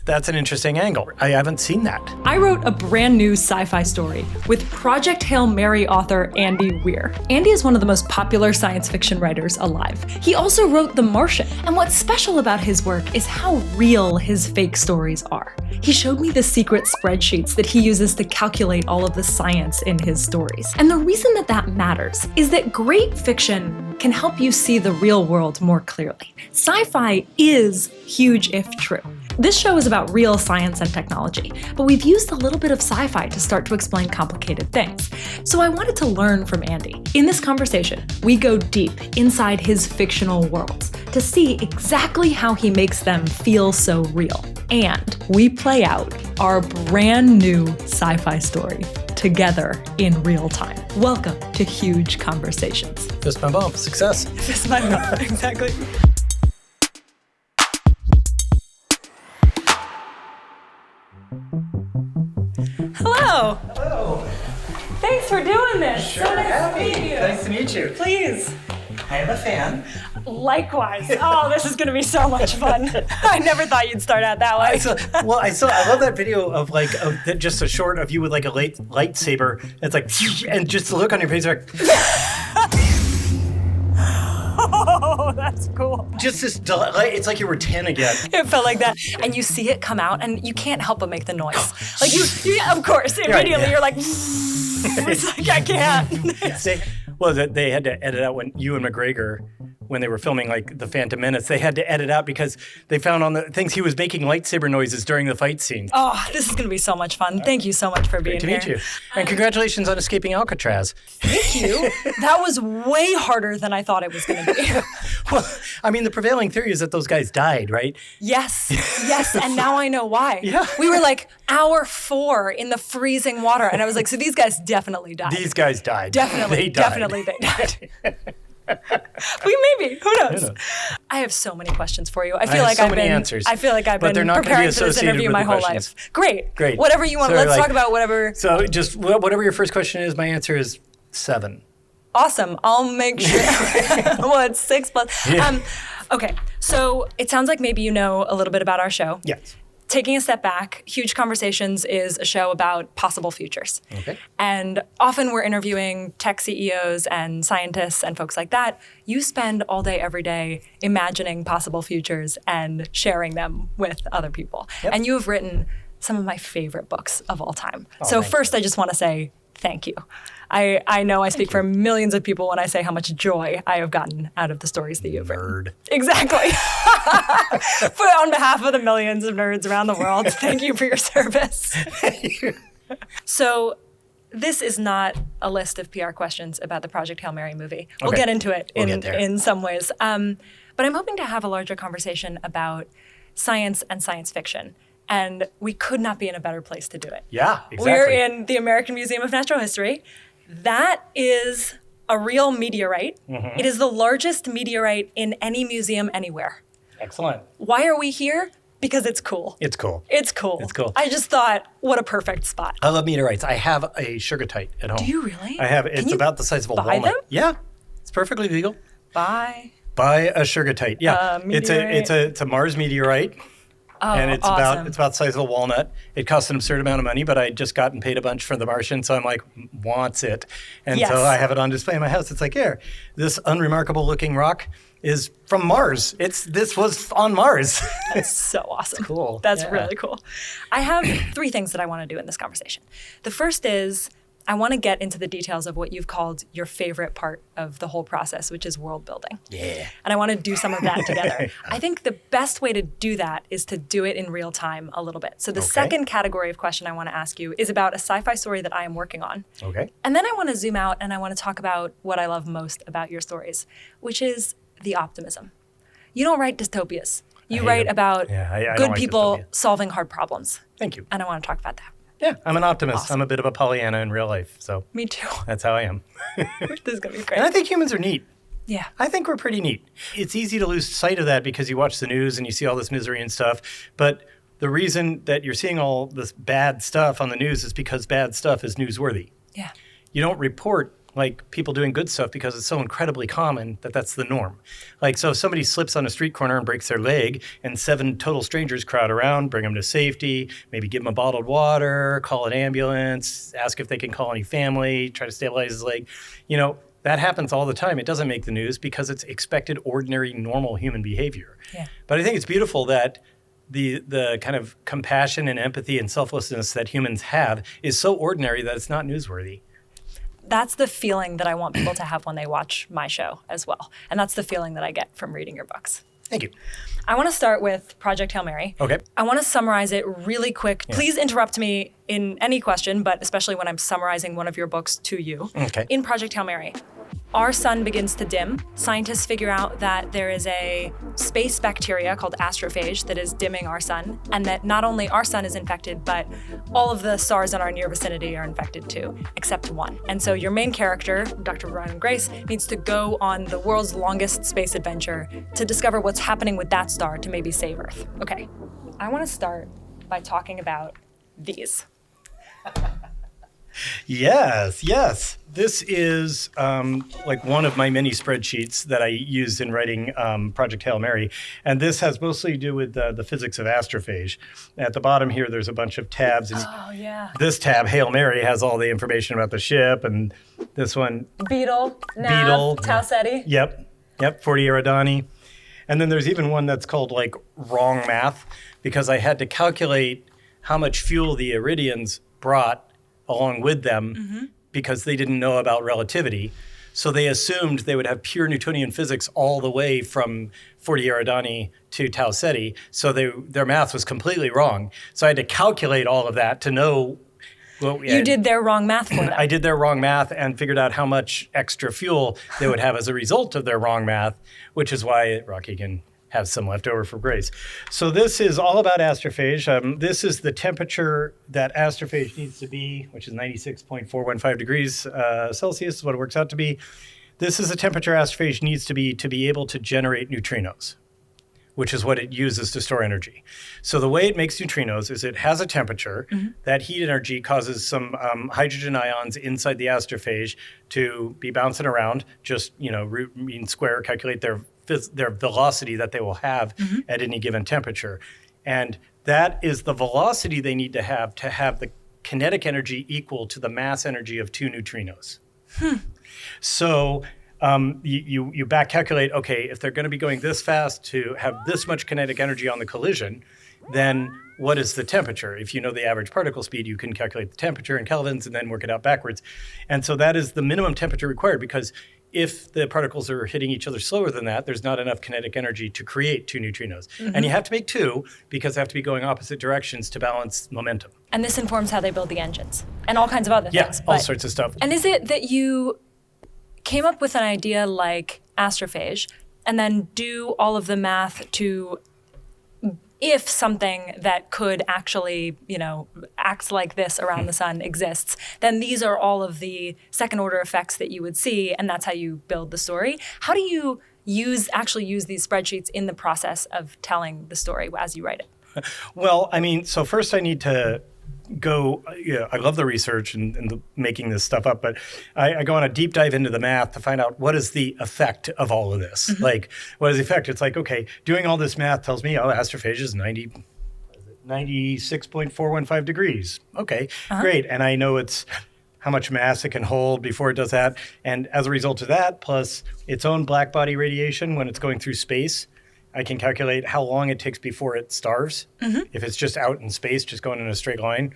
That's an interesting angle. I haven't seen that. I wrote a brand new sci-fi story with Project Hail Mary author Andy Weir. Andy is one of the most popular science fiction writers alive. He also wrote The Martian, and what's special about his work is how real his fake stories are. He showed me the secret spreadsheets that he uses to calculate all of the science in his stories. And the reason that that matters is that great fiction can help you see the real world more clearly. Sci-fi is huge if true. This show is about real science and technology, but we've used a little bit of sci-fi to start to explain complicated things. So I wanted to learn from Andy. In this conversation, we go deep inside his fictional worlds to see exactly how he makes them feel so real. And we play out our brand new sci-fi story together in real time. Welcome to Huge Conversations. Fist my bump. Success. Fist my bump, exactly. Hello. Hello. Thanks for doing this. Sure, So nice happy. to meet you. Nice to meet you. Please. I am a fan. Likewise. Oh, this is going to be so much fun. I never thought you'd start out that way. I love that video of just a short of you with like a lightsaber. It's like, and just the look on your face, like, Oh, that's cool. just this, it's like you were 10 again. It felt like that. And you see it come out, and you can't help but make the noise. Like you of course, immediately you're like, it's like, I can't. Well, they had to edit out when you and McGregor, when they were filming like The Phantom Menace, they had to edit out because they found on the things he was making lightsaber noises during the fight scene. Oh, this is going to be so much fun. Thank you so much for being here. Great to meet you. And congratulations on escaping Alcatraz. Thank you. That was way harder than I thought it was going to be. Well, I mean, the prevailing theory is that those guys died, right? Yes, and now I know why. Yeah. We were like hour 4 in the freezing water, and I was like, so these guys definitely died. These guys died. Definitely they died. Maybe. Who knows? I have so many questions for you. I feel like I've been preparing for this interview my whole life. Great. Whatever you want. So let's talk about whatever. So just whatever your first question is, my answer is 7. Awesome. I'll make sure. Well, it's 6 plus. Yeah. Okay. So it sounds like maybe you know a little bit about our show. Yes. Taking a step back, Huge Conversations is a show about possible futures. Okay. And often we're interviewing tech CEOs and scientists and folks like that. You spend all day, every day imagining possible futures and sharing them with other people. Yep. And you have written some of my favorite books of all time. Oh, so first, I just want to say thank you. I know I speak for millions of people when I say how much joy I have gotten out of the stories that you've written. Exactly. But on behalf of the millions of nerds around the world, thank you for your service. Thank you. So this is not a list of PR questions about the Project Hail Mary movie. We'll get into it in some ways. But I'm hoping to have a larger conversation about science and science fiction. And we could not be in a better place to do it. Yeah, exactly. We're in the American Museum of Natural History. That is a real meteorite. Mm-hmm. It is the largest meteorite in any museum anywhere. Excellent. Why are we here? Because it's cool. It's cool. It's cool. It's cool. I just thought, what a perfect spot. I love meteorites. I have a sugartite at home. Do you really? I have. It's about the size of a walnut. Them? Yeah, it's perfectly legal. Buy a sugartite. Yeah, meteorite. it's a Mars meteorite. Oh, and it's awesome. about the size of a walnut. It costs an absurd amount of money, but I just gotten paid a bunch for The Martian, so I'm like, wants it. And so I have it on display in my house. It's like, here, this unremarkable looking rock is from Mars. This was on Mars. That's so awesome. It's cool. That's really cool. I have 3 things that I want to do in this conversation. The first is I want to get into the details of what you've called your favorite part of the whole process, which is world building. Yeah. And I want to do some of that together. I think the best way to do that is to do it in real time a little bit. So the second category of question I want to ask you is about a sci-fi story that I am working on. Okay. And then I want to zoom out and I want to talk about what I love most about your stories, which is the optimism. You don't write dystopias. You write about good people solving hard problems. Thank you. And I want to talk about that. Yeah, I'm an optimist. Awesome. I'm a bit of a Pollyanna in real life, so. Me too. That's how I am. This is going to be great. And I think humans are neat. Yeah. I think we're pretty neat. It's easy to lose sight of that because you watch the news and you see all this misery and stuff, but the reason that you're seeing all this bad stuff on the news is because bad stuff is newsworthy. Yeah. You don't report like people doing good stuff because it's so incredibly common that that's the norm. Like, so if somebody slips on a street corner and breaks their leg and 7 total strangers crowd around, bring them to safety, maybe give them a bottled water, call an ambulance, ask if they can call any family, try to stabilize his leg, that happens all the time. It doesn't make the news because it's expected, ordinary, normal human behavior. Yeah. But I think it's beautiful that the kind of compassion and empathy and selflessness that humans have is so ordinary that it's not newsworthy. That's the feeling that I want people to have when they watch my show as well. And that's the feeling that I get from reading your books. Thank you. I want to start with Project Hail Mary. Okay. I want to summarize it really quick. Yeah. Please interrupt me in any question, but especially when I'm summarizing one of your books to you. Okay. In Project Hail Mary, our sun begins to dim. Scientists figure out that there is a space bacteria called astrophage that is dimming our sun, and that not only our sun is infected, but all of the stars in our near vicinity are infected too, except one. And so your main character, Dr. Ryan Grace, needs to go on the world's longest space adventure to discover what's happening with that star to maybe save Earth. Okay, I want to start by talking about these. Yes. This is like one of my many spreadsheets that I used in writing Project Hail Mary. And this has mostly to do with the physics of astrophage. At the bottom here, there's a bunch of tabs. And this tab, Hail Mary, has all the information about the ship. And this one... Beetle, Tau Ceti. Yep, 40 Eridani. And then there's even one that's called like wrong math, because I had to calculate how much fuel the Iridians brought along with them because they didn't know about relativity. So they assumed they would have pure Newtonian physics all the way from 40 Eridani to Tau Ceti. So their math was completely wrong. So I had to calculate all of that to know. You did their wrong math for them. I did their wrong math and figured out how much extra fuel they would have as a result of their wrong math, which is why Rocky can have some left over for Grace. So this is all about astrophage. This is the temperature that astrophage needs to be, which is 96.415 degrees Celsius is what it works out to be. This is the temperature astrophage needs to be able to generate neutrinos, which is what it uses to store energy. So the way it makes neutrinos is it has a temperature. That heat energy causes some hydrogen ions inside the astrophage to be bouncing around, just, root mean square, calculate their velocity that they will have at any given temperature. And that is the velocity they need to have the kinetic energy equal to the mass energy of 2 neutrinos. So you back calculate, okay, if they're going to be going this fast to have this much kinetic energy on the collision, then what is the temperature? If you know the average particle speed, you can calculate the temperature in kelvins and then work it out backwards. And so that is the minimum temperature required, because if the particles are hitting each other slower than that, there's not enough kinetic energy to create 2 neutrinos. And you have to make 2 because they have to be going opposite directions to balance momentum. And this informs how they build the engines and all kinds of other things. Yeah, all sorts of stuff. And is it that you came up with an idea like astrophage and then do all of the math to, if something that could actually, act like this around the sun exists, then these are all of the second order effects that you would see, and that's how you build the story. How do you actually use these spreadsheets in the process of telling the story as you write it? Well, so first I need to go, I love the research and making this stuff up, but I go on a deep dive into the math to find out what is the effect of all of this. Like, what is the effect? It's like, okay, doing all this math tells me, astrophage is 96.415 degrees. Okay, great. And I know it's how much mass it can hold before it does that. And as a result of that, plus its own black body radiation when it's going through space, I can calculate how long it takes before it starves. If it's just out in space, just going in a straight line,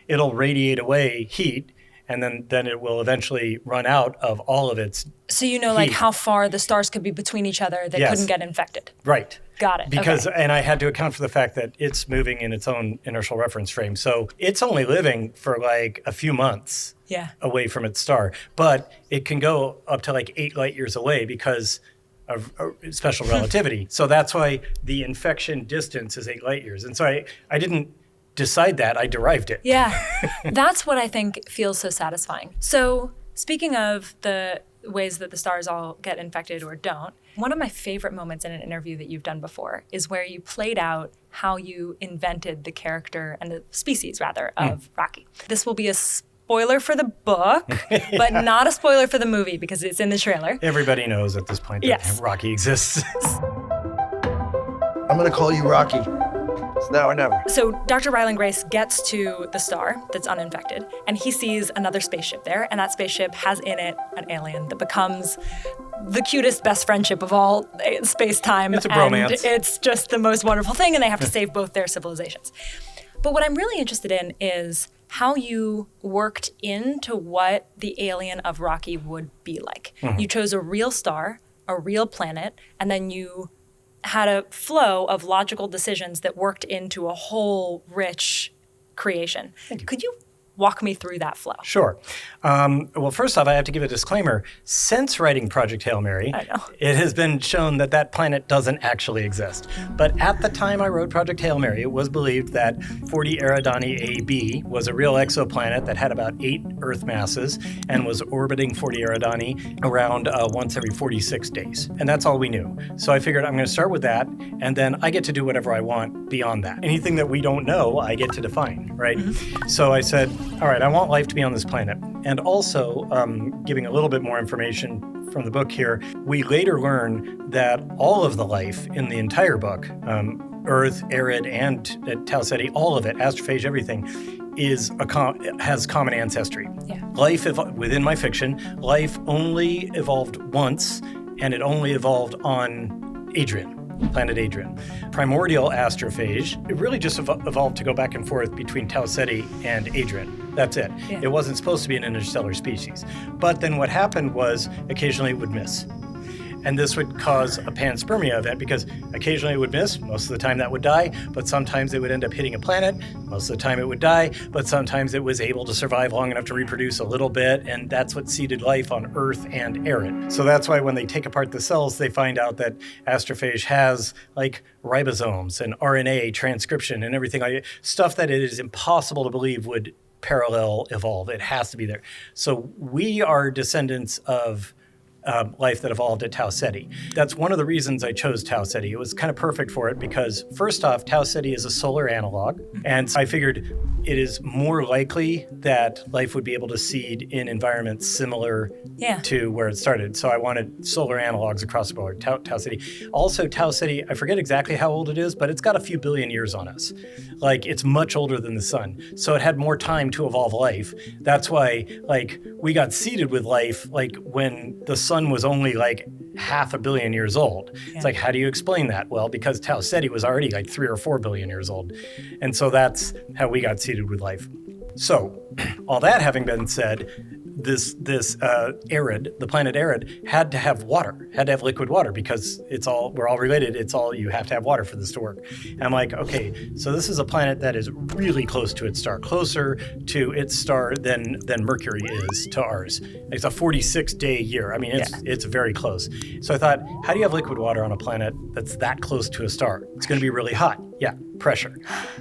it'll radiate away heat, and then it will eventually run out of all of its heat. Like how far the stars could be between each other that couldn't get infected. Right. Got it. Because, and I had to account for the fact that it's moving in its own inertial reference frame. So it's only living for like a few months away from its star. But it can go up to like 8 light years away because of special relativity. So that's why the infection distance is 8 light years. And so I didn't decide that, I derived it. Yeah, that's what I think feels so satisfying. So speaking of the ways that the stars all get infected or don't, one of my favorite moments in an interview that you've done before is where you played out how you invented the character and the species, rather, of Rocky. This will be a spoiler for the book, but not a spoiler for the movie because it's in the trailer. Everybody knows at this point that Rocky exists. I'm going to call you Rocky. It's now or never. So Dr. Ryland Grace gets to the star that's uninfected, and he sees another spaceship there, and that spaceship has in it an alien that becomes the cutest best friendship of all space-time. It's a bromance. And it's just the most wonderful thing, and they have to save both their civilizations. But what I'm really interested in is how you worked into what the alien of Rocky would be like. You chose a real star, a real planet, and then you had a flow of logical decisions that worked into a whole rich creation. Could you walk me through that flow? Sure. Well, first off, I have to give a disclaimer. Since writing Project Hail Mary, it has been shown that that planet doesn't actually exist. But at the time I wrote Project Hail Mary, it was believed that 40 Eridani AB was a real exoplanet that had about 8 Earth masses and was orbiting 40 Eridani around once every 46 days. And that's all we knew. So I figured I'm going to start with that, and then I get to do whatever I want beyond that. Anything that we don't know, I get to define, right? So I said, all right, I want life to be on this planet. And also, giving a little bit more information from the book here, we later learn that all of the life in the entire book, Earth, Arid, and Tau Ceti, all of it, astrophage, everything, has common ancestry. Life, within my fiction, life only evolved once, and it only evolved on Adrian. Planet Adrian. Primordial astrophage, it really just evolved to go back and forth between Tau Ceti and Adrian. That's it. It wasn't supposed to be an interstellar species. But then what happened was occasionally it would miss. And this would cause a panspermia event because occasionally it would miss, most of the time that would die, but sometimes it would end up hitting a planet, most of the time it would die, but sometimes it was able to survive long enough to reproduce a little bit, and that's what seeded life on Earth and Arid. So that's why when they take apart the cells, they find out that astrophage has like ribosomes and RNA transcription and everything, like stuff that it is impossible to believe would parallel evolve. It has to be there. So we are descendants of life that evolved at Tau Ceti. That's one of the reasons I chose Tau Ceti. It was kind of perfect for it because, first off, Tau Ceti is a solar analog, and I figured it is more likely that life would be able to seed in environments similar to where it started. So I wanted solar analogs across the board, Tau Ceti. Also, Tau Ceti, I forget exactly how old it is, but it's got a few billion years on us. Like, it's much older than the sun. So it had more time to evolve life. That's why, like, we got seeded with life, like, when the sun was only, like, 500 million years old. It's like, how do you explain that? Well, because Tau Ceti was already, like, 3 or 4 billion years old. And so that's how we got seeded with life. So, all that having been said, this Arid, the planet Arid, had to have water, had to have liquid water because we're all related. You have to have water for this to work. And I'm like, okay, so this is a planet that is really close to its star, closer to its star than Mercury is to ours. It's a 46-day year. I mean, it's very close. So I thought, how do you have liquid water on a planet that's that close to a star? It's going to be really hot. Yeah, pressure.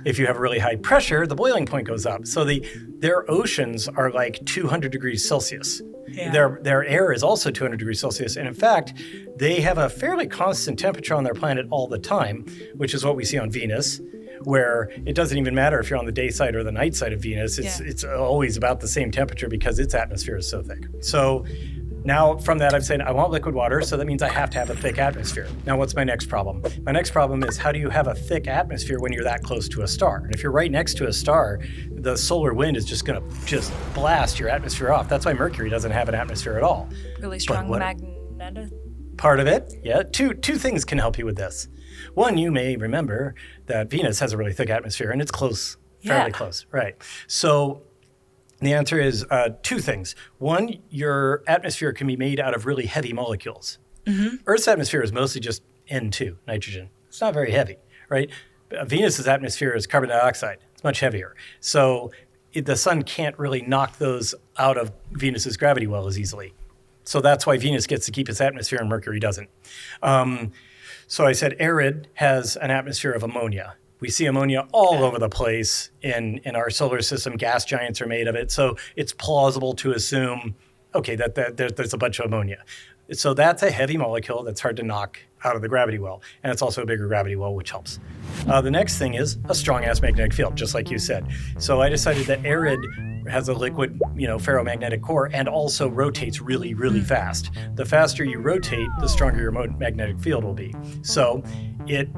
If you have really high pressure, the boiling point goes up. So their oceans are like 200 degrees Celsius. Their air is also 200 degrees Celsius. And in fact, they have a fairly constant temperature on their planet all the time, which is what we see on Venus, where it doesn't even matter if you're on the day side or the night side of Venus. It's always about the same temperature because its atmosphere is so thick. So now, from that, I'm saying I want liquid water, so that means I have to have a thick atmosphere. Now, what's my next problem? My next problem is how do you have a thick atmosphere when you're that close to a star? And if you're right next to a star, the solar wind is just going to just blast your atmosphere off. That's why Mercury doesn't have an atmosphere at all. Really strong magnetic. Part of it, yeah. Two things can help you with this. One, you may remember that Venus has a really thick atmosphere, and it's close, fairly close, right? So the answer is 2 things. One, your atmosphere can be made out of really heavy molecules. Earth's atmosphere is mostly just N2, nitrogen. It's not very heavy, right? Venus's atmosphere is carbon dioxide. It's much heavier. So the sun can't really knock those out of Venus's gravity well as easily. So that's why Venus gets to keep its atmosphere and Mercury doesn't. So I said Arid has an atmosphere of ammonia. We see ammonia all over the place in our solar system. Gas giants are made of it. So it's plausible to assume, okay, that there's a bunch of ammonia. So that's a heavy molecule that's hard to knock out of the gravity well. And it's also a bigger gravity well, which helps. The next thing is a strong-ass magnetic field, just like you said. So I decided that arid has a liquid, ferromagnetic core and also rotates really, really fast. The faster you rotate, the stronger your magnetic field will be. So it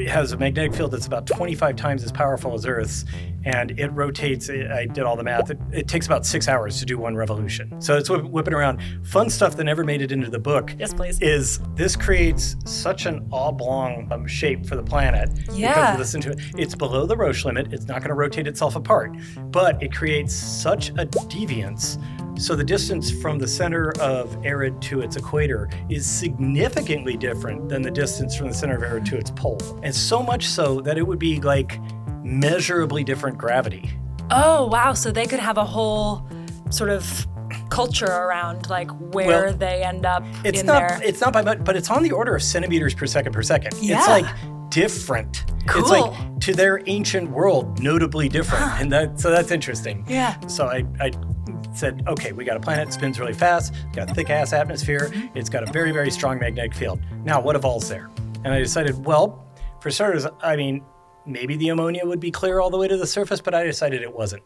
has a magnetic field that's about 25 times as powerful as Earth's, and it rotates. I did all the math. It takes about 6 hours to do one revolution. So it's whipping around. Fun stuff that never made it into the book. Yes, please. Is this creates such an oblong shape for the planet. Yeah. Because it's below the Roche limit. It's not going to rotate itself apart, but it creates such a deviance. So the distance from the center of arid to its equator is significantly different than the distance from the center of arid to its pole. And so much so that it would be like measurably different gravity. Oh, wow. So they could have a whole sort of culture around like where they end up It's not by much, but it's on the order of centimeters per second. Yeah. It's like different. Cool. It's like to their ancient world, notably different. And so that's interesting. Yeah. So I said, okay, we got a planet that spins really fast, got a thick ass atmosphere, it's got a very, very strong magnetic field. Now, what evolves there? And I decided, well, for starters, maybe the ammonia would be clear all the way to the surface, but I decided it wasn't.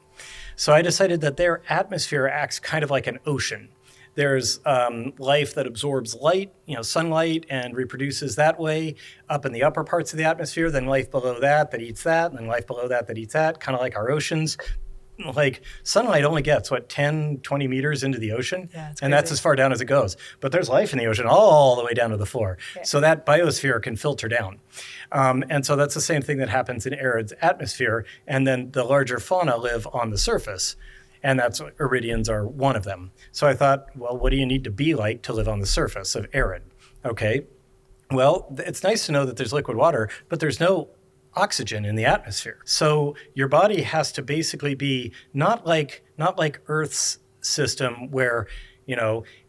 So I decided that their atmosphere acts kind of like an ocean. There's life that absorbs light, sunlight, and reproduces that way up in the upper parts of the atmosphere, then life below that eats that, and then life below that eats that, kind of like our oceans. Like sunlight only gets 10, 20 meters into the ocean, and that's as far down as it goes. But there's life in the ocean all the way down to the floor. Yeah. So that biosphere can filter down. And so that's the same thing that happens in arid's atmosphere. And then the larger fauna live on the surface. And that's iridians are one of them. So I thought, well, what do you need to be like to live on the surface of arid? Okay, well, it's nice to know that there's liquid water, but there's no oxygen in the atmosphere. So your body has to basically be not like Earth's system where,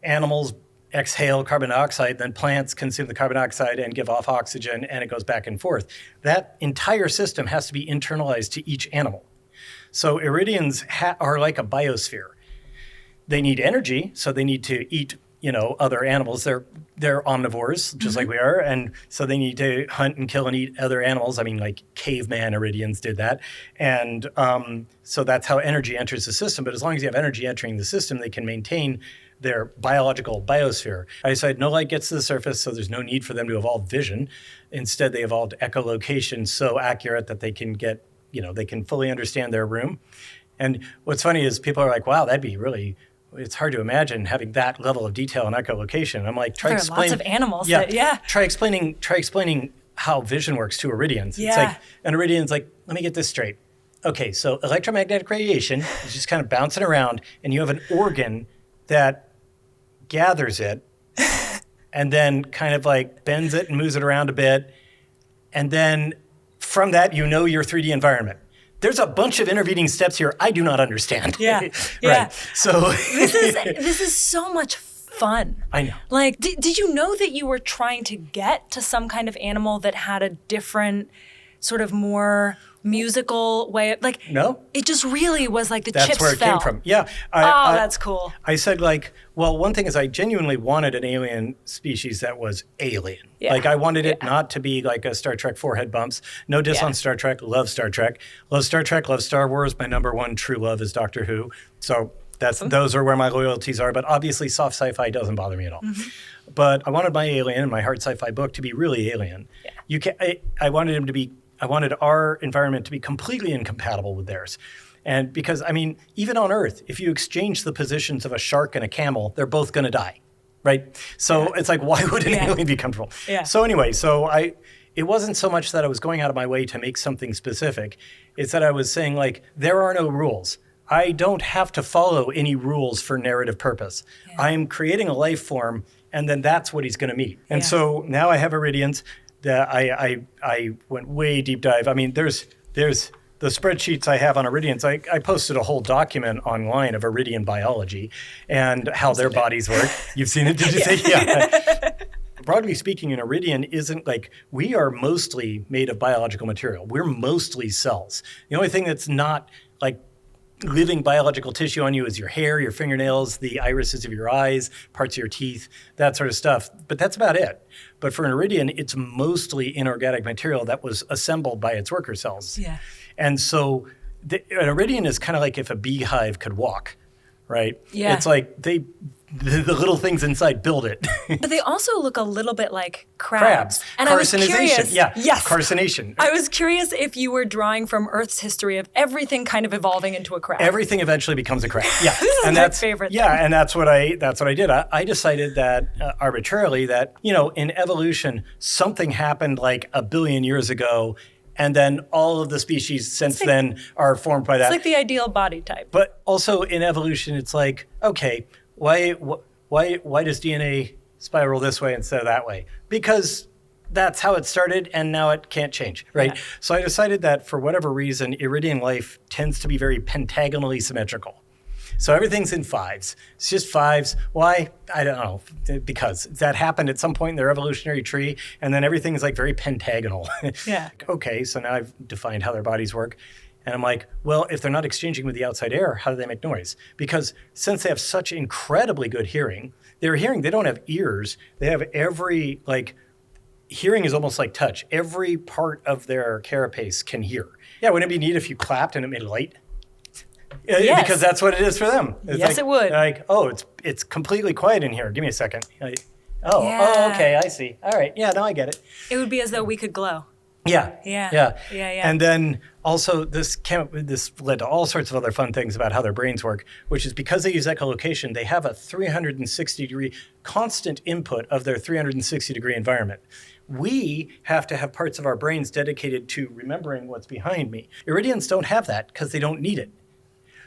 animals exhale carbon dioxide, then plants consume the carbon dioxide and give off oxygen, and it goes back and forth. That entire system has to be internalized to each animal. So iridians are like a biosphere. They need energy, so they need to eat other animals. They're omnivores, just like we are. And so they need to hunt and kill and eat other animals. I mean, like caveman iridians did that. And so that's how energy enters the system. But as long as you have energy entering the system, they can maintain their biological biosphere. I decided no light gets to the surface, so there's no need for them to evolve vision. Instead, they evolved echolocation so accurate that they can get, they can fully understand their room. And what's funny is people are like, wow, that'd be really... It's hard to imagine having that level of detail in echolocation. I'm like, there are lots of animals. Try explaining how vision works to iridians. Yeah. It's like an iridian's like, let me get this straight. Okay, so electromagnetic radiation is just kind of bouncing around, and you have an organ that gathers it, and then kind of like bends it and moves it around a bit, and then from that your 3D environment. There's a bunch of intervening steps here I do not understand. Yeah. Right. Yeah. So this is so much fun. I know. Like, did you know that you were trying to get to some kind of animal that had a different, sort of more musical way? Like, no. It just really was like the that's chips where it fell. came from. Yeah. That's cool. I said one thing is I genuinely wanted an alien species that was alien. Yeah. Like I wanted it not to be like a Star Trek 4 head bumps. No diss on Star Trek. Love Star Trek. Love Star Trek. Love Star Wars. My number one true love is Doctor Who. So those are where my loyalties are. But obviously soft sci-fi doesn't bother me at all. Mm-hmm. But I wanted my alien in my hard sci-fi book to be really alien. Yeah. I wanted him to be... I wanted our environment to be completely incompatible with theirs. And because, even on Earth, if you exchange the positions of a shark and a camel, they're both going to die, right? So it's like, why would an alien be comfortable? Yeah. So anyway, it wasn't so much that I was going out of my way to make something specific. It's that I was saying, there are no rules. I don't have to follow any rules for narrative purpose. Yeah. I'm creating a life form, and then that's what he's going to meet. And so now I have iridians. That I went way deep dive. There's the spreadsheets I have on iridians. I posted a whole document online of iridian biology and how their bodies work. You've seen it? Did you say? Yeah. Broadly speaking, an iridian isn't we are mostly made of biological material. We're mostly cells. The only thing that's not living biological tissue on you is your hair, your fingernails, the irises of your eyes, parts of your teeth, that sort of stuff. But that's about it. But for an iridian, it's mostly inorganic material that was assembled by its worker cells. Yeah. And so an iridian is kind of like if a beehive could walk, right? Yeah. It's like the little things inside build it. But they also look a little bit like crabs. And I was Carcinization. curious. Yeah. Yes. Carcination. I was curious if you were drawing from Earth's history of everything kind of evolving into a crab. Everything eventually becomes a crab. Yeah. This is my favorite Yeah, thing. and that's what I did. I decided that arbitrarily that, in evolution, something happened like 1 billion years ago, and then all of the species since then are formed by that. It's like the ideal body type. But also in evolution, it's like, okay, why does DNA spiral this way instead of that way? Because that's how it started, and now it can't change, right? Yeah. So I decided that for whatever reason, iridian life tends to be very pentagonally symmetrical. So everything's in fives. It's just fives. Why? I don't know. Because that happened at some point in their evolutionary tree, and then everything's like very pentagonal. Yeah. Okay, so now I've defined how their bodies work. And I'm like, well, if they're not exchanging with the outside air, how do they make noise? Because since they have such incredibly good hearing, they don't have ears. They have hearing is almost like touch. Every part of their carapace can hear. Yeah, wouldn't it be neat if you clapped and it made light? Yes. Because that's what it is for them. It's Yes, it would. Like, oh, it's completely quiet in here. Give me a second. Yeah. Okay, I see. All right, yeah, now I get it. It would be as though we could glow. Yeah. Yeah. And then also this led to all sorts of other fun things about how their brains work, which is because they use echolocation, they have a 360-degree constant input of their 360-degree environment. We have to have parts of our brains dedicated to remembering what's behind me. Iridians don't have that because they don't need it.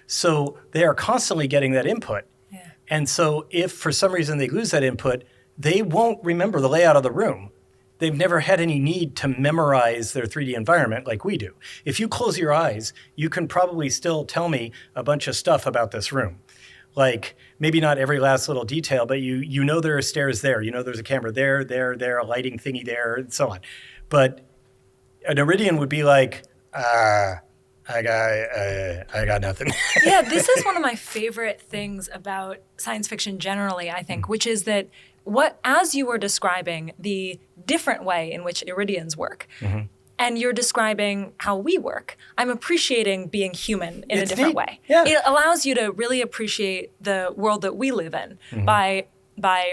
So they are constantly getting that input. Yeah. And so if for some reason they lose that input, they won't remember the layout of the room. They've never had any need to memorize their 3D environment like we do. If you close your eyes, you can probably still tell me a bunch of stuff about this room. Like maybe not every last little detail, but you know there are stairs there. You know there's a camera there, a lighting thingy there, and so on. But an iridian would be like, I got nothing. Yeah, this is one of my favorite things about science fiction generally, I think, which is that as you were describing the different way in which iridians work, and you're describing how we work, I'm appreciating being human in a different neat. way. Yeah. It allows you to really appreciate the world that we live in by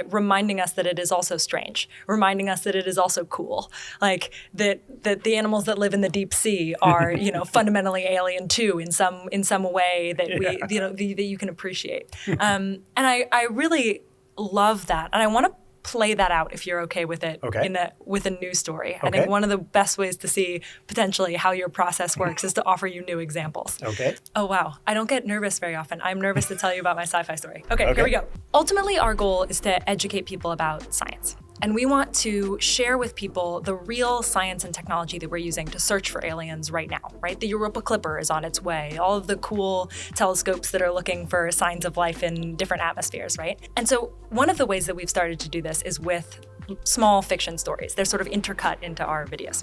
reminding us that it is also strange, reminding us that it is also cool, like that the animals that live in the deep sea are, fundamentally alien too in some way that that you can appreciate. And I really love that, and I want to play that out if you're okay with it. Okay. With a new story. Okay. I think one of the best ways to see potentially how your process works is to offer you new examples. Okay. Oh, wow. I don't get nervous very often. I'm nervous to tell you about my sci-fi story. Okay, here we go. Ultimately, our goal is to educate people about science. And we want to share with people the real science and technology that we're using to search for aliens right now, right? The Europa Clipper is on its way. All of the cool telescopes that are looking for signs of life in different atmospheres, right? And so one of the ways that we've started to do this is with small fiction stories. They're sort of intercut into our videos.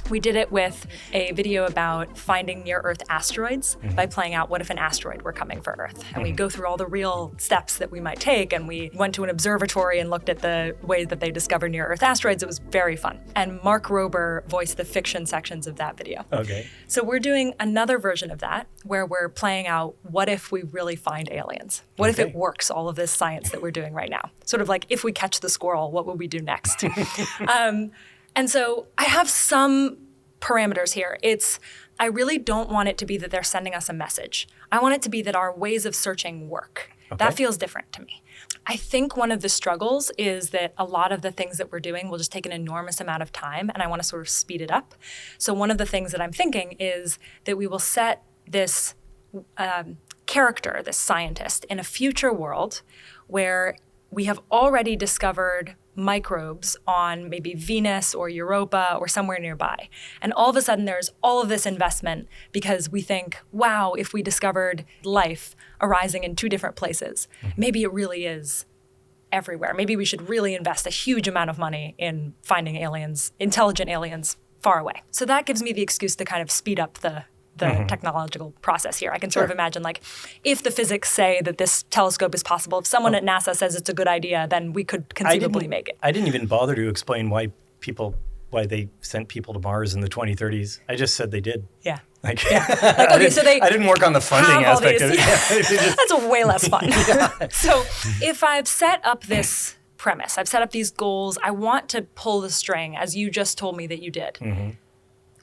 We did it with a video about finding near-Earth asteroids by playing out what if an asteroid were coming for Earth. And we go through all the real steps that we might take, and we went to an observatory and looked at the way that they discover near-Earth asteroids. It was very fun. And Mark Rober voiced the fiction sections of that video. Okay. So we're doing another version of that where we're playing out what if we really find aliens? What if it works, all of this science that we're doing right now? Sort of like if we catch the squirrel, what would we do next? And so I have some parameters here. I really don't want it to be that they're sending us a message. I want it to be that our ways of searching work. Okay. That feels different to me. I think one of the struggles is that a lot of the things that we're doing will just take an enormous amount of time, and I want to sort of speed it up. So one of the things that I'm thinking is that we will set this character, this scientist, in a future world where we have already discovered microbes on maybe Venus or Europa or somewhere nearby. And all of a sudden there's all of this investment because we think, wow, if we discovered life arising in two different places, maybe it really is everywhere. Maybe we should really invest a huge amount of money in finding aliens, intelligent aliens far away. So that gives me the excuse to kind of speed up the the technological process here. I can sort of imagine, like, if the physics say that this telescope is possible, if someone at NASA says it's a good idea, then we could conceivably make it. I didn't even bother to explain why they sent people to Mars in the 2030s. I just said they did. Yeah. Like, okay, so they I didn't work on the funding aspect of it. That's way less fun. So if I've set up this premise, I've set up these goals, I want to pull the string, as you just told me that you did. Mm-hmm.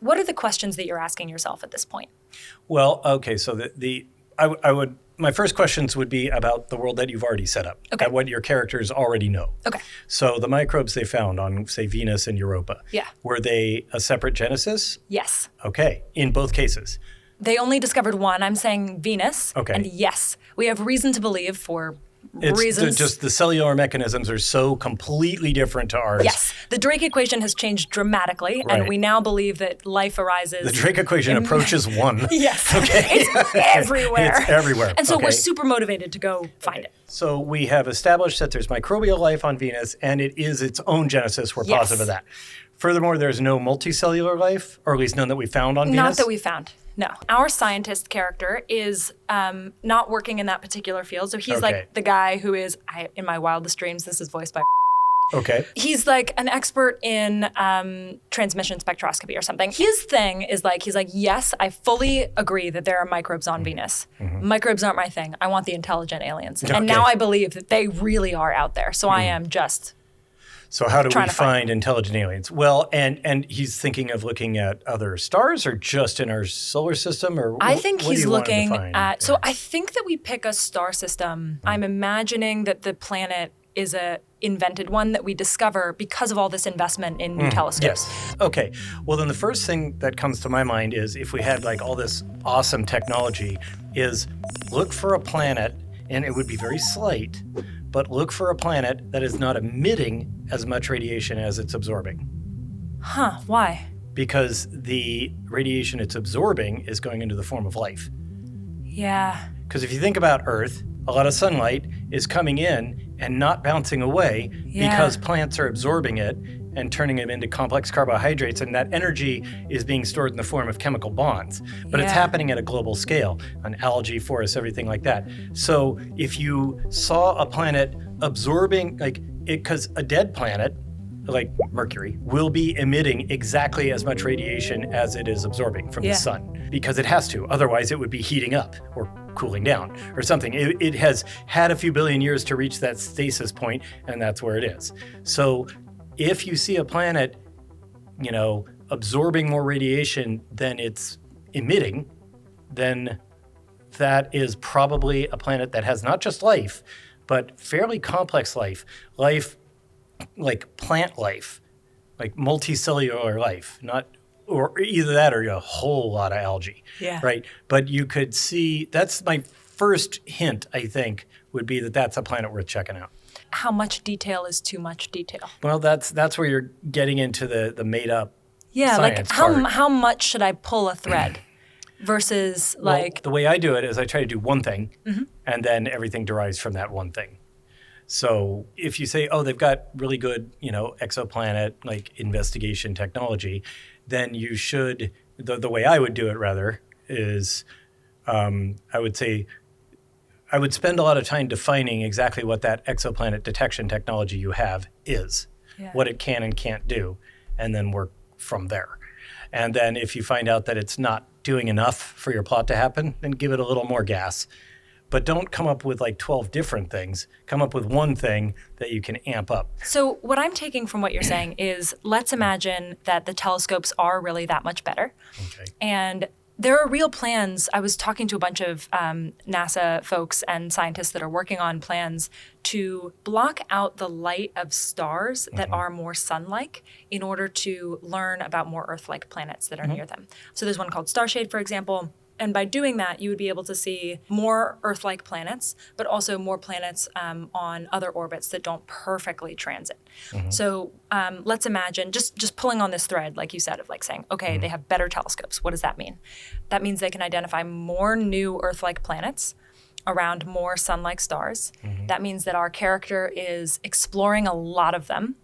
What are the questions that you're asking yourself at this point? Well, okay, so my first questions would be about the world that you've already set up, what your characters already know. Okay. So the microbes they found on, say, Venus and Europa, were they a separate genesis? Yes. Okay, in both cases. They only discovered one. I'm saying Venus. Okay. And yes, we have reason to believe for reasons. Just the cellular mechanisms are so completely different to ours. Yes. The Drake equation has changed dramatically, and we now believe that life arises. The Drake equation approaches one. Yes. Okay. It's everywhere. It's everywhere. And so we're super motivated to go find it. So we have established that there's microbial life on Venus, and it is its own genesis. We're positive of that. Furthermore, there's no multicellular life, or at least none that we found on Venus. Not that we found. No. Our scientist character is not working in that particular field. So he's like the guy who is, in my wildest dreams, this is voiced by Okay. He's like an expert in transmission spectroscopy or something. His thing is like, he's like, yes, I fully agree that there are microbes on Venus. Mm-hmm. Microbes aren't my thing. I want the intelligent aliens. Okay. And now I believe that they really are out there. So I am just So how do we find intelligent aliens? Well, and he's thinking of looking at other stars or just in our solar system? Or I think he's looking at, so I think that we pick a star system. I'm imagining that the planet is a invented one that we discover because of all this investment in new telescopes. Yes. Okay. Well, then the first thing that comes to my mind is if we had like all this awesome technology is look for a planet, and it would be very slight, but look for a planet that is not emitting as much radiation as it's absorbing. Huh, why? Because the radiation it's absorbing is going into the form of life. Yeah. Because if you think about Earth, a lot of sunlight is coming in and not bouncing away because plants are absorbing it and turning it into complex carbohydrates, and that energy is being stored in the form of chemical bonds. But it's happening at a global scale, on algae, forests, everything like that. So if you saw a planet absorbing, because a dead planet, like Mercury, will be emitting exactly as much radiation as it is absorbing from the sun, because it has to. Otherwise, it would be heating up or cooling down or something. It has had a few billion years to reach that stasis point, and that's where it is. So if you see a planet, absorbing more radiation than it's emitting, then that is probably a planet that has not just life, but fairly complex life like plant life, like multicellular life, or either that or a whole lot of algae, right? But you could see, that's my first hint, I think, would be that that's a planet worth checking out. How much detail is too much detail? Well, that's where you're getting into the made up science part. How much should I pull a thread versus the way I do it is I try to do one thing, and then everything derives from that one thing. So if you say, they've got really good, exoplanet investigation technology, then you should, the way I would do it rather is I would say I would spend a lot of time defining exactly what that exoplanet detection technology you have is, what it can and can't do, and then work from there. And then if you find out that it's not doing enough for your plot to happen, then give it a little more gas. But don't come up with 12 different things. Come up with one thing that you can amp up. So what I'm taking from what you're saying is, let's imagine that the telescopes are really that much better. Okay. And there are real plans. I was talking to a bunch of NASA folks and scientists that are working on plans to block out the light of stars that are more sun-like in order to learn about more Earth-like planets that are near them. So there's one called Starshade, for example. And by doing that, you would be able to see more Earth-like planets, but also more planets on other orbits that don't perfectly transit. So let's imagine, just pulling on this thread, like you said, of saying, okay, they have better telescopes. What does that mean? That means they can identify more new Earth-like planets around more sun-like stars. That means that our character is exploring a lot of them.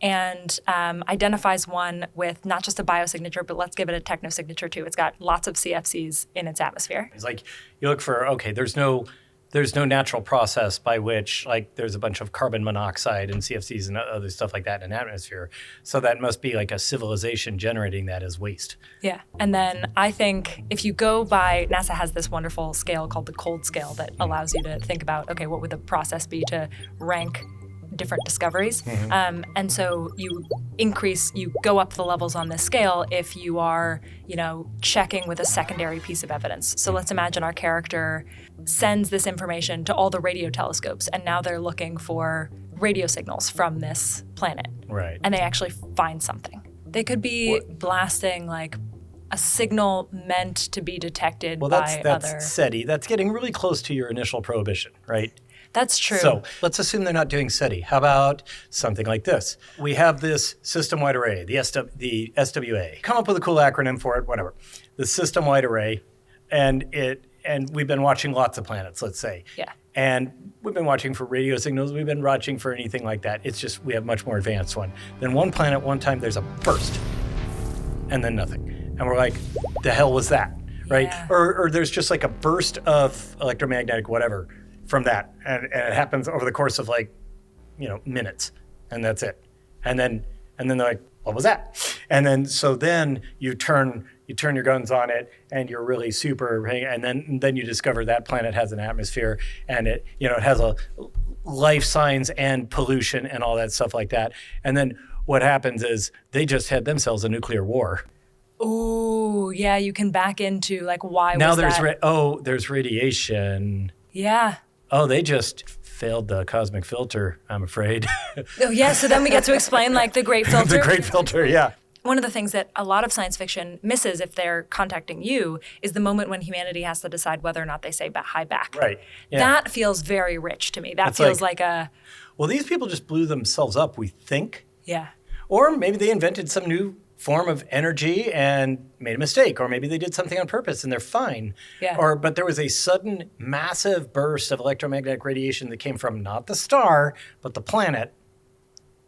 and identifies one with not just a biosignature, but let's give it a technosignature too. It's got lots of CFCs in its atmosphere. It's like you look for, okay, there's no natural process by which, like, there's a bunch of carbon monoxide and CFCs and other stuff like that in an atmosphere. So that must be like a civilization generating that as waste. Yeah. And then I think if you go by, NASA has this wonderful scale called the cold scale that allows you to think about, okay, what would the process be to rank different discoveries. And so you go up the levels on this scale if you are, checking with a secondary piece of evidence. So let's imagine our character sends this information to all the radio telescopes, and now they're looking for radio signals from this planet. Right. And they actually find something. They could be blasting like a signal meant to be detected by that's other... SETI. That's getting really close to your initial prohibition, right? That's true. So let's assume they're not doing SETI. How about something like this? We have this system-wide array, the SWA. Come up with a cool acronym for it, whatever. The system-wide array, and we've been watching lots of planets, let's say. Yeah. And we've been watching for radio signals. We've been watching for anything like that. It's just we have a much more advanced one. Then one planet, one time, there's a burst, and then nothing. And we're like, the hell was that, right? Yeah. Or there's just like a burst of electromagnetic whatever from that, and it happens over the course of minutes, and that's it. And then they're like, what was that? And then you turn your guns on it, and you're really super, and then you discover that planet has an atmosphere, and it has a life signs and pollution and all that stuff like that. And then what happens is they just had themselves a nuclear war. Ooh, yeah, you can back into why now was that? There's radiation. Yeah. Oh, they just failed the cosmic filter, I'm afraid. Oh, yeah, so then we get to explain the great filter. The great filter, yeah. One of the things that a lot of science fiction misses if they're contacting you is the moment when humanity has to decide whether or not they say hi back. Right. Yeah. That feels very rich to me. That feels like a... Well, these people just blew themselves up, we think. Yeah. Or maybe they invented some new form of energy and made a mistake, or maybe they did something on purpose and they're fine. Yeah. But there was a sudden massive burst of electromagnetic radiation that came from not the star, but the planet.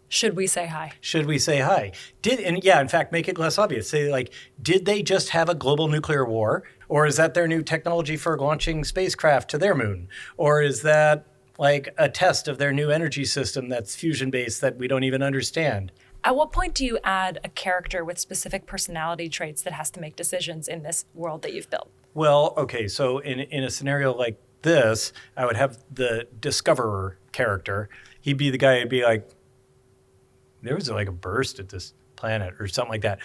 Should we say hi? Should we say hi? In fact, make it less obvious. Say did they just have a global nuclear war? Or is that their new technology for launching spacecraft to their moon? Or is that a test of their new energy system that's fusion-based that we don't even understand? At what point do you add a character with specific personality traits that has to make decisions in this world that you've built? Well, okay, so in a scenario like this, I would have the discoverer character. He'd be the guy who'd be like, there was a burst at this planet or something like that.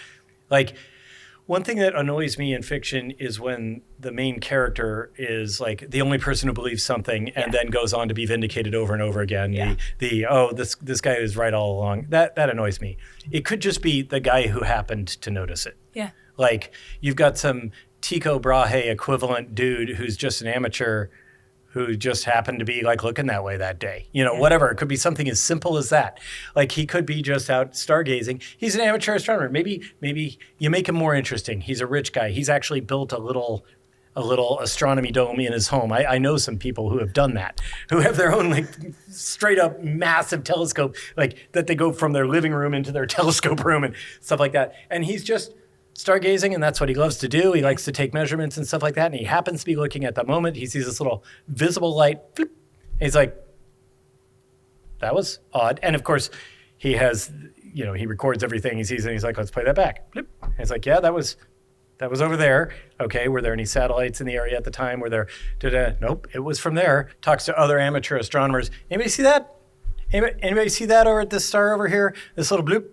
One thing that annoys me in fiction is when the main character is the only person who believes something and then goes on to be vindicated over and over again. Yeah. This guy is right all along. That annoys me. It could just be the guy who happened to notice it. Yeah. You've got some Tycho Brahe equivalent dude who's just an amateur who just happened to be looking that way that day. Whatever. It could be something as simple as that. He could be just out stargazing. He's an amateur astronomer. Maybe you make him more interesting. He's a rich guy. He's actually built a little astronomy dome in his home. I know some people who have done that, who have their own straight up massive telescope, that they go from their living room into their telescope room and stuff like that. And he's just stargazing, and that's what he loves to do. He likes to take measurements and stuff like that, and he happens to be looking at the moment. He sees this little visible light, bloop, and he's like, that was odd. And of course, he has, he records everything he sees, and he's like, let's play that back. Bloop. And it's like, yeah, that was over there. Okay, were there any satellites in the area at the time? Were there, nope, it was from there. Talks to other amateur astronomers. Anybody see that? Anybody see that over at this star over here? This little bloop?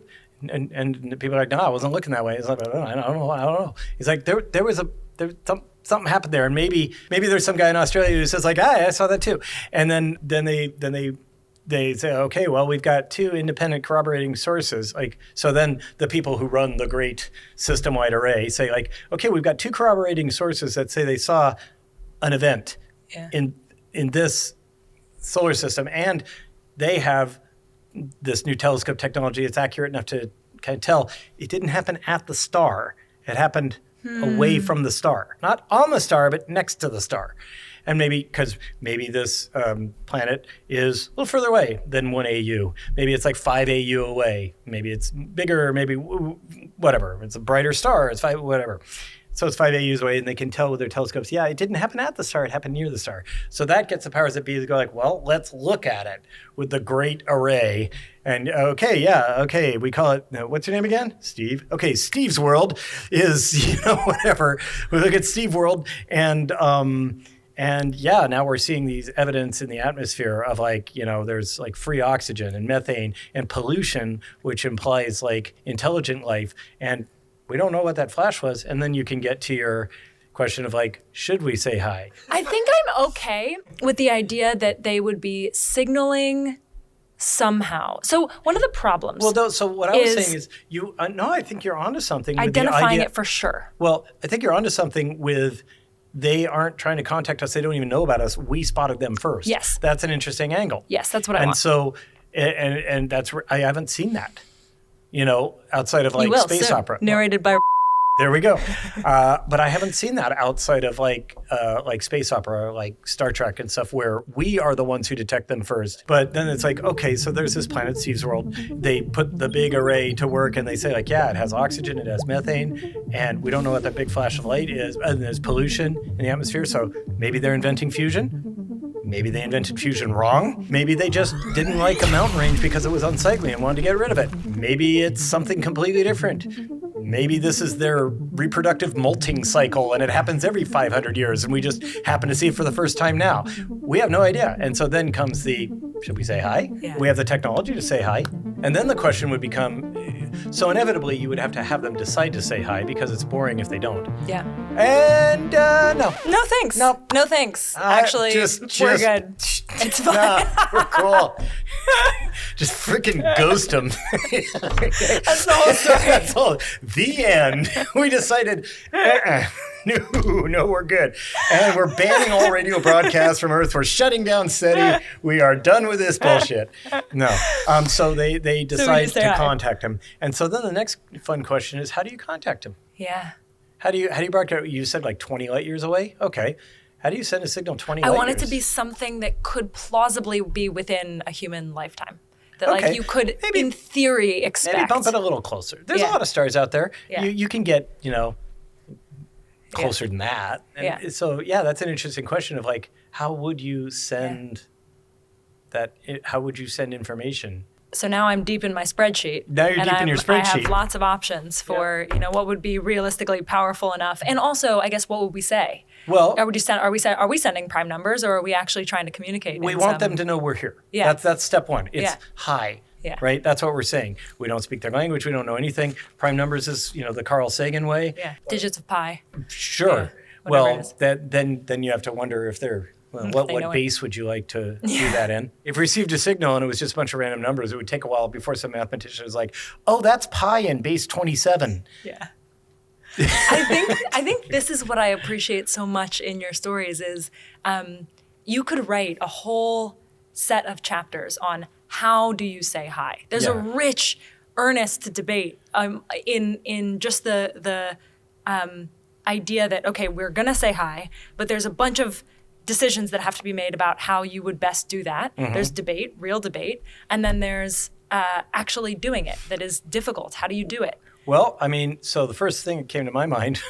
And people are like, no, I wasn't looking that way. It's like, I don't know. He's like, something happened there, and maybe there's some guy in Australia who says I saw that too. And then they say, okay, well, we've got two independent corroborating sources. So then the people who run the great system-wide array say okay, we've got two corroborating sources that say they saw an event in this solar system, and they have this new telescope technology. It's accurate enough to kind of tell it didn't happen at the star. It happened away from the star, not on the star, but next to the star. And maybe this planet is a little further away than 1 AU. Maybe it's like 5 AU away. Maybe it's bigger, maybe whatever. It's a brighter star, it's 5, whatever. So it's 5 AUs away, and they can tell with their telescopes, yeah, it didn't happen at the star, it happened near the star. So that gets the powers that be to go like, well, let's look at it with the great array. And we call it, what's your name again? Steve. Okay, Steve's world is, whatever. We look at Steve world, and now we're seeing these evidence in the atmosphere of there's like free oxygen and methane and pollution, which implies like intelligent life. And we don't know what that flash was. And then you can get to your question of like, should we say hi? I think I'm okay with the idea that they would be signaling somehow. So one of the problems. Well, so what I was saying is I think you're onto something. Identifying it for sure. Well, I think you're onto something with they aren't trying to contact us. They don't even know about us. We spotted them first. Yes. That's an interesting angle. Yes, that's what I want. And so, and that's where I haven't seen that. Outside of like space soon. opera. Narrated by. There we go. But I haven't seen that outside of like space opera, like Star Trek and stuff, where we are the ones who detect them first. But then it's like, okay, so there's this planet, Steve's world. They put the big array to work, and they say like, yeah, it has oxygen, it has methane, and we don't know what that big flash of light is. And there's pollution in the atmosphere, so maybe they're inventing fusion. Maybe they invented fusion wrong. Maybe they just didn't like a mountain range because it was unsightly and wanted to get rid of it. Maybe it's something completely different. Maybe this is their reproductive molting cycle and it happens every 500 years and we just happen to see it for the first time now. We have no idea. And so then comes should we say hi? Yeah. We have the technology to say hi. And then the question would become, so inevitably you would have to have them decide to say hi because it's boring if they don't. Yeah. And no. No thanks. No thanks. Actually, we're good. It's fine. No, we're cool. Just freaking ghost them. That's the whole story. That's all. The end. We decided, no, we're good. And we're banning all radio broadcasts from Earth. We're shutting down SETI. We are done with this bullshit. No. So they decide to contact him. And so then the next fun question is, how do you contact him? Yeah. How do you broadcast? You said like 20 light years away? Okay. How do you send a signal 20 light years? I want it to be something that could plausibly be within a human lifetime. That you could, in theory, expect. Maybe bump it a little closer. There's a lot of stars out there. Yeah. You can get, closer than that. And so, that's an interesting question of like, how would you send that? How would you send information? So now I'm deep in my spreadsheet. Now you're deep in your spreadsheet. I have lots of options for, what would be realistically powerful enough. And also, I guess, what would we say? Well, are we sending prime numbers, or are we actually trying to communicate? We want them to know we're here. Yeah. That's step one. It's hi. Yeah. Right? That's what we're saying. We don't speak their language. We don't know anything. Prime numbers is, the Carl Sagan way. Yeah. Digits of pi. Sure. Yeah, well, then you have to wonder if they're, what base would you like to do that in? If we received a signal and it was just a bunch of random numbers, it would take a while before some mathematician was like, oh, that's pi in base 27. Yeah. I think this is what I appreciate so much in your stories is you could write a whole set of chapters on how do you say hi. There's a rich, earnest debate in just the idea that, okay, we're going to say hi, but there's a bunch of decisions that have to be made about how you would best do that. Mm-hmm. There's debate, real debate, and then there's actually doing it that is difficult. How do you do it? Well, so the first thing that came to my mind,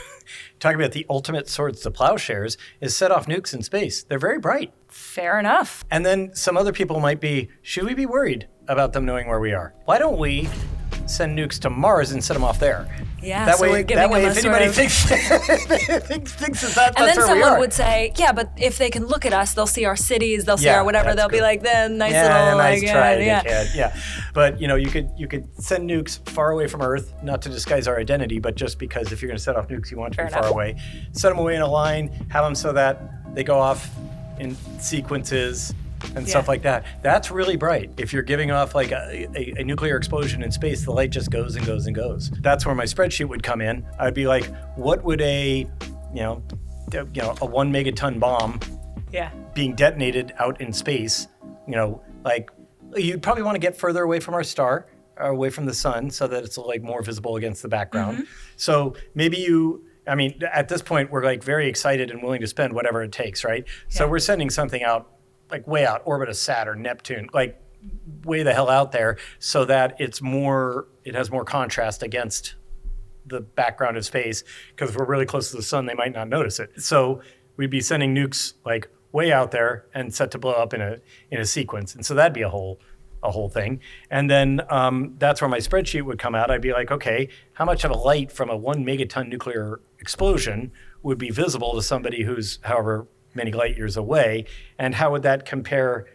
talking about the ultimate swords to plowshares, is set off nukes in space. They're very bright. Fair enough. And then some other people might be, should we be worried about them knowing where we are? Why don't we send nukes to Mars and set them off there? Yeah, that so way, we're giving them if anybody thinks that's and then where someone would say, yeah, but if they can look at us, they'll see our cities, they'll see our whatever. They'll be like, then nice little, nice try, kid. Yeah. But you could send nukes far away from Earth, not to disguise our identity, but just because if you're going to set off nukes, you want to be far away. Set them away in a line, have them so that they go off in sequences and stuff like that. That's really bright. If you're giving off like a nuclear explosion in space, the light just goes and goes and goes. That's where my spreadsheet would come in. I'd be like, what would a 1 megaton bomb being detonated out in space, you'd probably want to get further away from our star, away from the sun, so that it's like more visible against the background. Mm-hmm. So maybe you I mean, at this point, we're like very excited and willing to spend whatever it takes, right? So we're sending something out, like way out, orbit of Saturn, Neptune, like way the hell out there, so that it has more contrast against the background of space. Because if we're really close to the sun, they might not notice it. So we'd be sending nukes like way out there and set to blow up in a sequence, and so that'd be a whole thing. And then that's where my spreadsheet would come out. I'd be like, okay, how much of a light from a 1 megaton nuclear explosion would be visible to somebody who's however many light years away, and how would that compare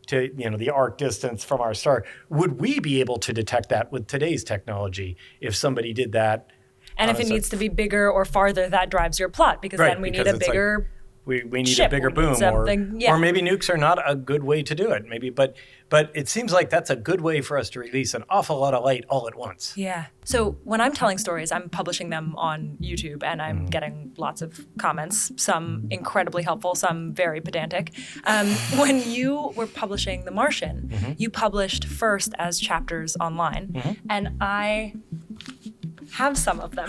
to the arc distance from our star? Would we be able to detect that with today's technology if somebody did that? And if it needs to be bigger or farther, that drives your plot, because then we need a bigger we need a bigger boom, or maybe nukes are not a good way to do it. Maybe, but it seems like that's a good way for us to release an awful lot of light all at once. Yeah. So when I'm telling stories, I'm publishing them on YouTube, and I'm getting lots of comments, some incredibly helpful, some very pedantic. When you were publishing The Martian, you published first as chapters online, and I have some of them.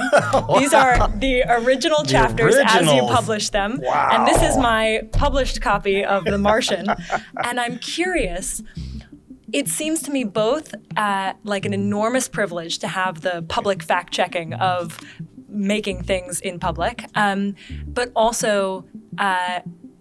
These are the original chapters as you published them. Wow. And this is my published copy of The Martian. And I'm curious, it seems to me both like an enormous privilege to have the public fact checking of making things in public, but also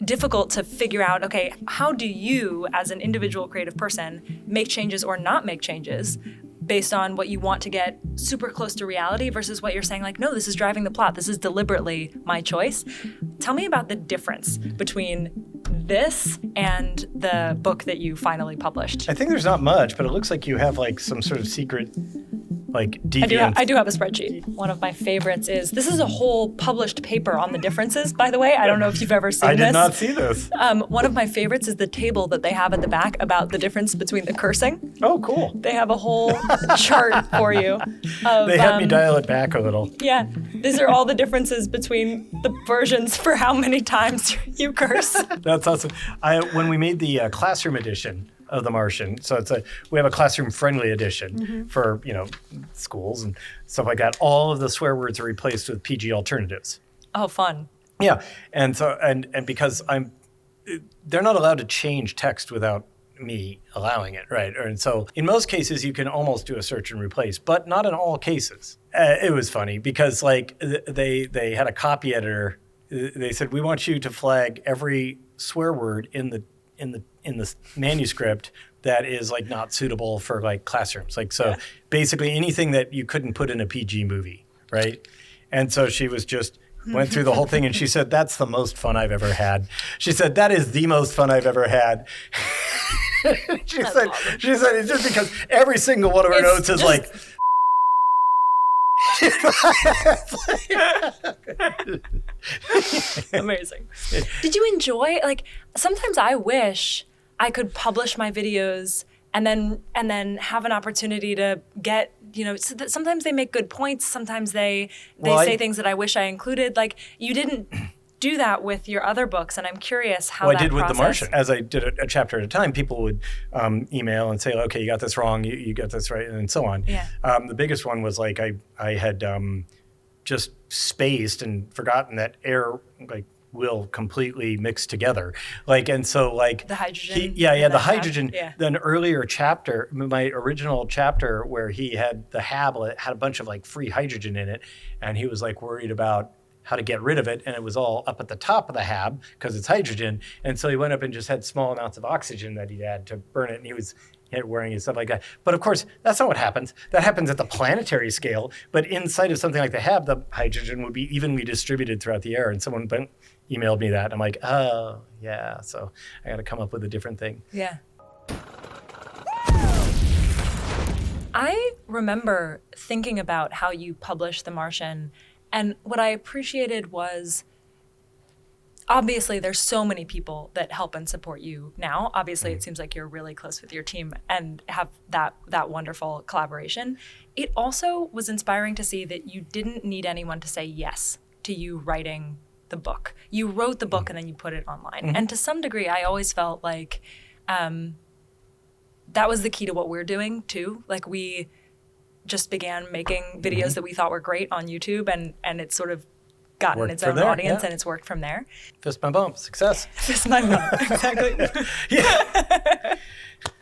difficult to figure out, okay, how do you as an individual creative person make changes or not make changes based on what you want to get super close to reality versus what you're saying, like, no, this is driving the plot. This is deliberately my choice. Tell me about the difference between this and the book that you finally published. I think there's not much, but it looks like you have like some sort of secret like deviant. I do have a spreadsheet. One of my favorites is, this is a whole published paper on the differences, by the way. I don't know if you've ever seen this. I did not see this. One of my favorites is the table that they have at the back about the difference between the cursing. Oh, cool. They have a whole chart for you. They had me dial it back a little. Yeah. These are all the differences between the versions for how many times you curse. That's awesome. When we made the classroom edition of The Martian, so we have a classroom-friendly edition for schools and stuff like that. All of the swear words are replaced with PG alternatives. Oh, fun. Yeah, and so and because they're not allowed to change text without me allowing it, right? And so in most cases you can almost do a search and replace, but not in all cases. It was funny because like they had a copy editor. They said, we want you to flag every swear word in the manuscript that is like not suitable for like classrooms. Like, so basically anything that you couldn't put in a PG movie, right? And so she was just went through the whole thing and she said, that's the most fun I've ever had. She said, that is the most fun I've ever had. She said, it's just because every single one of her notes is like, amazing. Did you enjoy, like, sometimes I wish I could publish my videos and then have an opportunity to get, so that sometimes they make good points, sometimes they say things that I wish I included. Like, you didn't do that with your other books, and I'm curious how that I did with The Martian. As I did a chapter at a time, people would email and say, okay, you got this wrong, you got this right, and so on. Yeah. The biggest one was like I had just spaced and forgotten that air will completely mix together. And so the hydrogen. The hydrogen. Yeah. An earlier chapter, my original chapter where he had the hablet had a bunch of free hydrogen in it, and he was worried about how to get rid of it, and it was all up at the top of the hab because it's hydrogen, and so he went up and just had small amounts of oxygen that he'd add to burn it, and he was wearing and stuff like that. But of course, that's not what happens. That happens at the planetary scale, but inside of something like the hab, the hydrogen would be evenly distributed throughout the air, and someone emailed me that, and I'm like, oh, yeah, so I got to come up with a different thing. Yeah. I remember thinking about how you published The Martian, and what I appreciated was, obviously, there's so many people that help and support you now. Obviously, it seems like you're really close with your team and have that wonderful collaboration. It also was inspiring to see that you didn't need anyone to say yes to you writing the book. You wrote the book and then you put it online. Mm-hmm. And to some degree, I always felt like that was the key to what we're doing too. We just began making videos that we thought were great on YouTube, and it sort of gotten Worked its from own there, audience yeah. and it's worked from there. Fist bump bump, success. Fist my mom, exactly.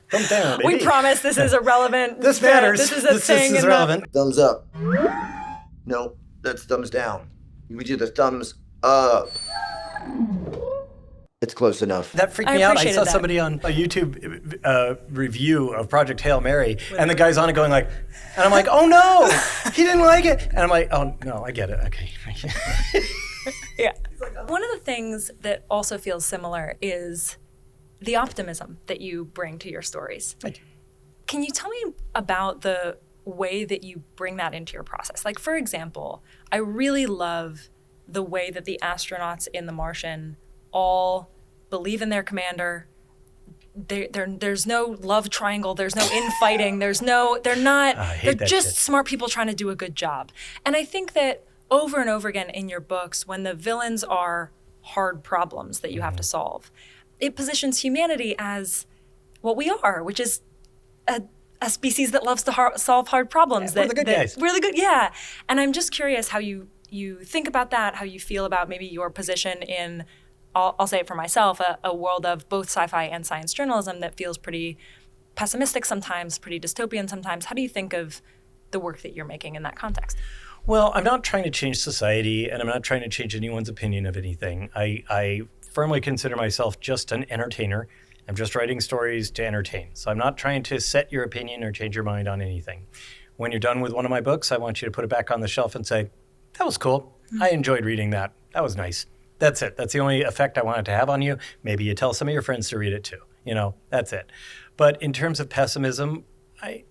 Thumb down, baby. We promise this is a relevant. This matters. This is a this thing. is relevant. Thumbs up. No, that's thumbs down. We do the thumbs up. It's close enough. That freaked I me out. I appreciated saw that. somebody on a YouTube review of Project Hail Mary, and the guy's on it going like, and I'm like, oh no, he didn't like it. And I'm like, oh no, I get it. Okay. Yeah. One of the things that also feels similar is the optimism that you bring to your stories. Thank you. Can you tell me about the way that you bring that into your process? Like, for example, I really love the way that the astronauts in The Martian all believe in their commander. There's no love triangle. There's no infighting. They're just shit. smart people trying to do a good job. And I think that over and over again in your books, when the villains are hard problems that you have to solve, it positions humanity as what we are, which is a species that loves to solve hard problems. We're the good guys. We're the good, yeah. And I'm just curious how you think about that, how you feel about maybe your position in, I'll say it for myself, a world of both sci-fi and science journalism that feels pretty pessimistic sometimes, pretty dystopian sometimes. How do you think of the work that you're making in that context? Well, I'm not trying to change society, and I'm not trying to change anyone's opinion of anything. I firmly consider myself just an entertainer. I'm just writing stories to entertain. So I'm not trying to set your opinion or change your mind on anything. When you're done with one of my books, I want you to put it back on the shelf and say, that was cool. I enjoyed reading that. That was nice. That's it. That's the only effect I want it to have on you. Maybe you tell some of your friends to read it too. That's it. But in terms of pessimism, I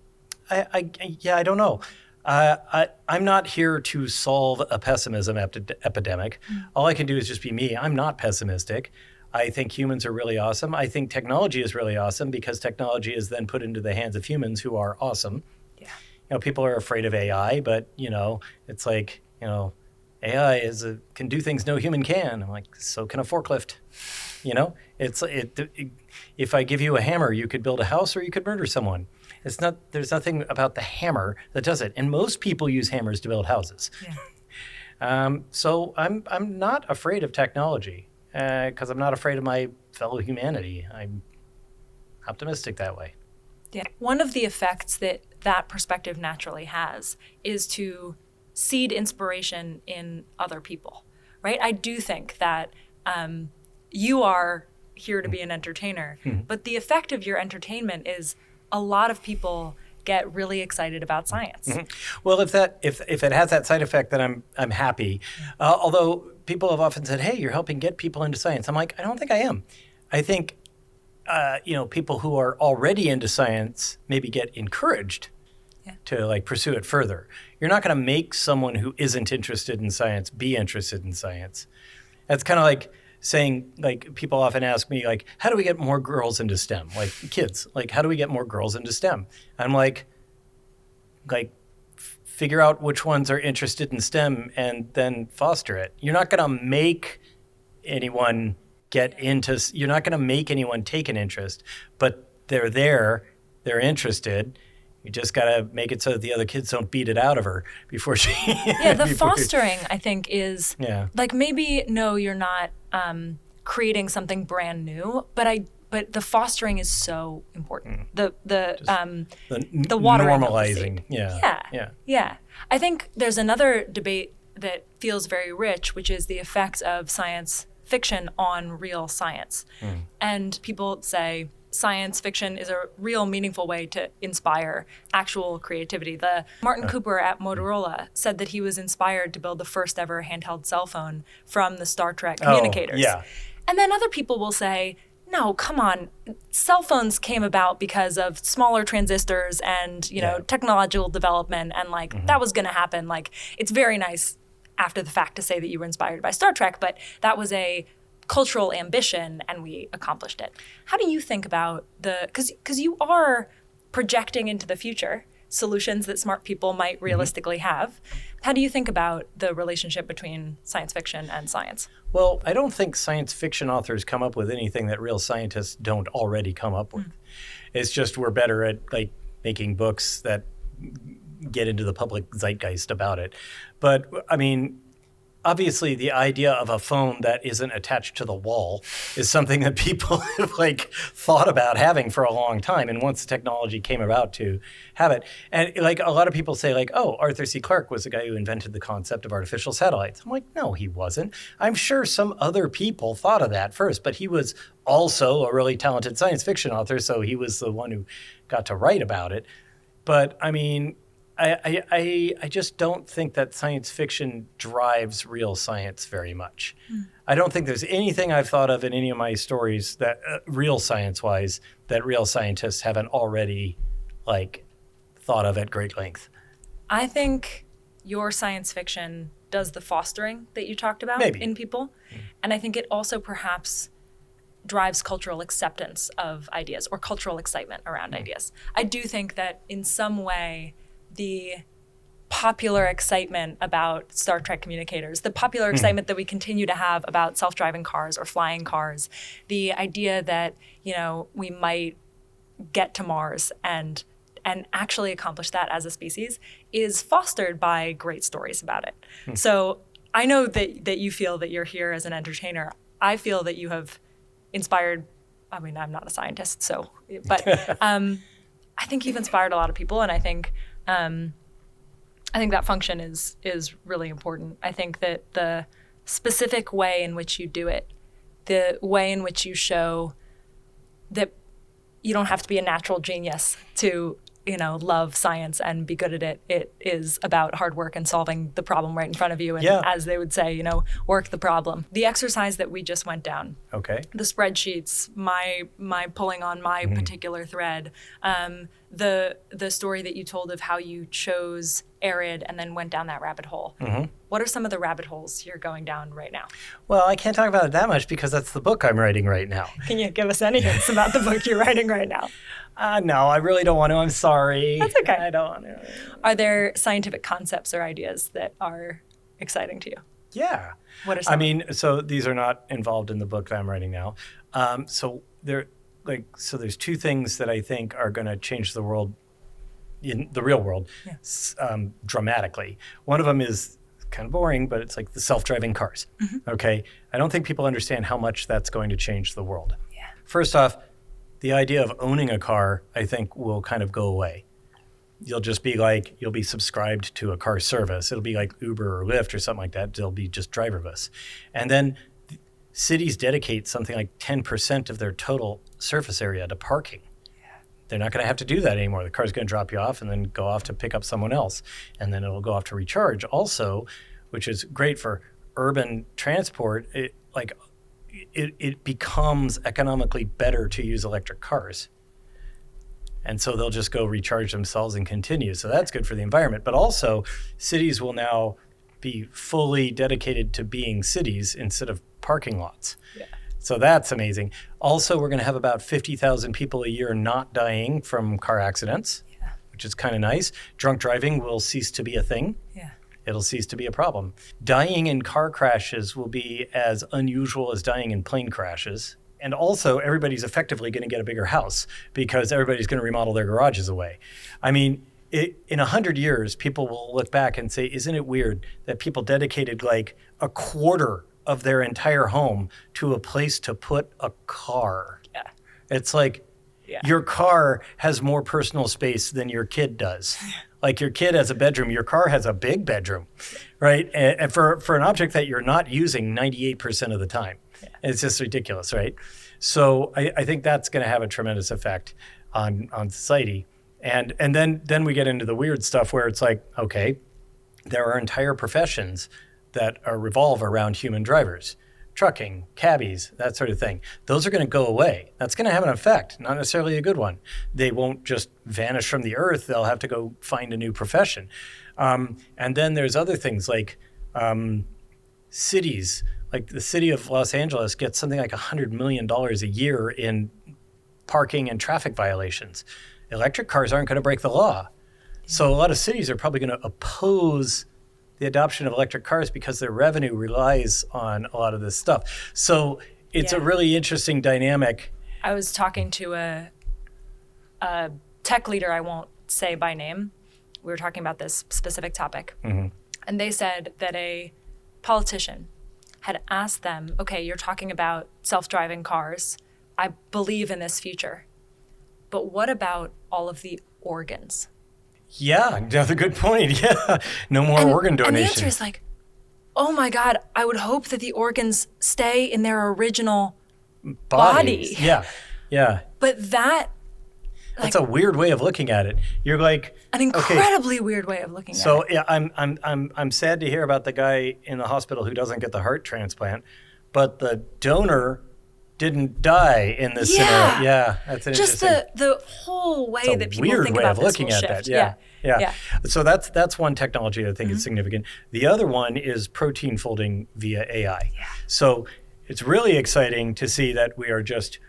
don't know. I'm not here to solve a pessimism epidemic. All I can do is just be me. I'm not pessimistic. I think humans are really awesome. I think technology is really awesome because technology is then put into the hands of humans who are awesome. Yeah. People are afraid of AI, but it's like, AI can do things no human can. I'm like, so can a forklift. If I give you a hammer, you could build a house or you could murder someone. There's nothing about the hammer that does it. And most people use hammers to build houses. Yeah. So I'm not afraid of technology because I'm not afraid of my fellow humanity. I'm optimistic that way. Yeah. One of the effects that perspective naturally has is to seed inspiration in other people, right? I do think that you are here to be an entertainer, but the effect of your entertainment is a lot of people get really excited about science. Well, if it has that side effect, then I'm happy. Although people have often said, "Hey, you're helping get people into science." I'm like, I don't think I am. I think people who are already into science maybe get encouraged to pursue it further. You're not going to make someone who isn't interested in science be interested in science. That's kind of like saying, people often ask me, how do we get more girls into STEM? Kids, how do we get more girls into STEM? I'm like, figure out which ones are interested in STEM and then foster it. You're not going to make anyone you're not going to make anyone take an interest, but they're there, they're interested. You just got to make it so that the other kids don't beat it out of her before she... The fostering, I think, is... Yeah. Maybe, no, you're not creating something brand new, but the fostering is so important. The watering normalizing. Yeah. I think there's another debate that feels very rich, which is the effects of science fiction on real science. And people say... science fiction is a real meaningful way to inspire actual creativity. Martin Cooper at Motorola said that he was inspired to build the first ever handheld cell phone from the Star Trek communicators. Yeah. And then other people will say, no, come on, cell phones came about because of smaller transistors and, technological development and that was gonna happen. It's very nice after the fact to say that you were inspired by Star Trek, but that was a cultural ambition and we accomplished it. How do you think about because you are projecting into the future solutions that smart people might realistically have. How do you think about the relationship between science fiction and science? Well, I don't think science fiction authors come up with anything that real scientists don't already come up with. It's just we're better at making books that get into the public zeitgeist about it. But I mean, obviously the idea of a phone that isn't attached to the wall is something that people have like thought about having for a long time. And once the technology came about to have it, and like a lot of people say like, oh, Arthur C. Clarke was the guy who invented the concept of artificial satellites. I'm like, no, he wasn't. I'm sure some other people thought of that first, but he was also a really talented science fiction author. So he was the one who got to write about it. But I mean, I just don't think that science fiction drives real science very much. I don't think there's anything I've thought of in any of my stories that real science-wise that real scientists haven't already like thought of at great length. I think your science fiction does the fostering that you talked about in people. And I think it also perhaps drives cultural acceptance of ideas or cultural excitement around ideas. I do think that in some way, the popular excitement about Star Trek communicators, the popular excitement that we continue to have about self-driving cars or flying cars, the idea that, you know, we might get to Mars and actually accomplish that as a species is fostered by great stories about it. So I know that you feel that you're here as an entertainer. I feel that you have inspired, I mean, I'm not a scientist, so, but I think you've inspired a lot of people, and I think that function is really important. I think that the specific way in which you do it, the way in which you show that you don't have to be a natural genius to, you know, love science and be good at it. It is about hard work and solving the problem right in front of you. And as they would say, you know, work the problem. The exercise that we just went down. Okay. The spreadsheets, my pulling on my particular thread, the story that you told of how you chose arid and then went down that rabbit hole. What are some of the rabbit holes you're going down right now? Well, I can't talk about it that much because that's the book I'm writing right now. Can you give us any hints about the book you're writing right now? No, I really don't want to. I'm sorry. That's okay. I don't want to. Are there scientific concepts or ideas that are exciting to you? Yeah. What are some? I mean, so these are not involved in the book that I'm writing now. So there's two things that I think are going to change the world, in the real world, dramatically. One of them is kind of boring, but it's like the self-driving cars. Okay. I don't think people understand how much that's going to change the world. Yeah. First off, the idea of owning a car, I think, will kind of go away. You'll just be like, you'll be subscribed to a car service. It'll be like Uber or Lyft or something like that. They'll be just driverless. And then cities dedicate something like 10% of their total surface area to parking. They're not going to have to do that anymore. The car's going to drop you off and then go off to pick up someone else. And then it'll go off to recharge. Also, which is great for urban transport, it becomes economically better to use electric cars. And so they'll just go recharge themselves and continue. So that's good for the environment. But also, cities will now be fully dedicated to being cities instead of parking lots. Yeah. So that's amazing. Also, we're going to have about 50,000 people a year not dying from car accidents, which is kind of nice. Drunk driving will cease to be a thing. Yeah. It'll cease to be a problem. Dying in car crashes will be as unusual as dying in plane crashes. And also, everybody's effectively going to get a bigger house because everybody's going to remodel their garages away. I mean, in 100 years, people will look back and say, isn't it weird that people dedicated like a quarter of their entire home to a place to put a car? Yeah. It's like your car has more personal space than your kid does. Like your kid has a bedroom, your car has a big bedroom, right? And for an object that you're not using 98% of the time. Yeah. It's just ridiculous, right? So I think that's going to have a tremendous effect on society. And then we get into the weird stuff where it's like, okay, there are entire professions that revolve around human drivers. Trucking, cabbies, that sort of thing. Those are going to go away. That's going to have an effect, not necessarily a good one. They won't just vanish from the earth. They'll have to go find a new profession. And then there's other things like cities. Like the city of Los Angeles gets something like $100 million a year in parking and traffic violations. Electric cars aren't going to break the law. So a lot of cities are probably going to oppose the adoption of electric cars because their revenue relies on a lot of this stuff. So it's a really interesting dynamic. I was talking to a tech leader I won't say by name. We were talking about this specific topic. And they said that politician had asked them, okay, you're talking about self-driving cars. I believe in this future. But what about all of the organs? Yeah, that's a good point. Yeah, no more organ donation. And the answer is like, oh my God, I would hope that the organs stay in their original body. Yeah. But that's a weird way of looking at it. You're like an incredibly weird way of looking at it. So yeah, I'm sad to hear about the guy in the hospital who doesn't get the heart transplant, but the donor didn't die in this scenario. Yeah, that's just the whole way that people think about this whole shift. Yeah. So that's one technology I think is significant. The other one is protein folding via AI. Yeah. So it's really exciting to see that we are just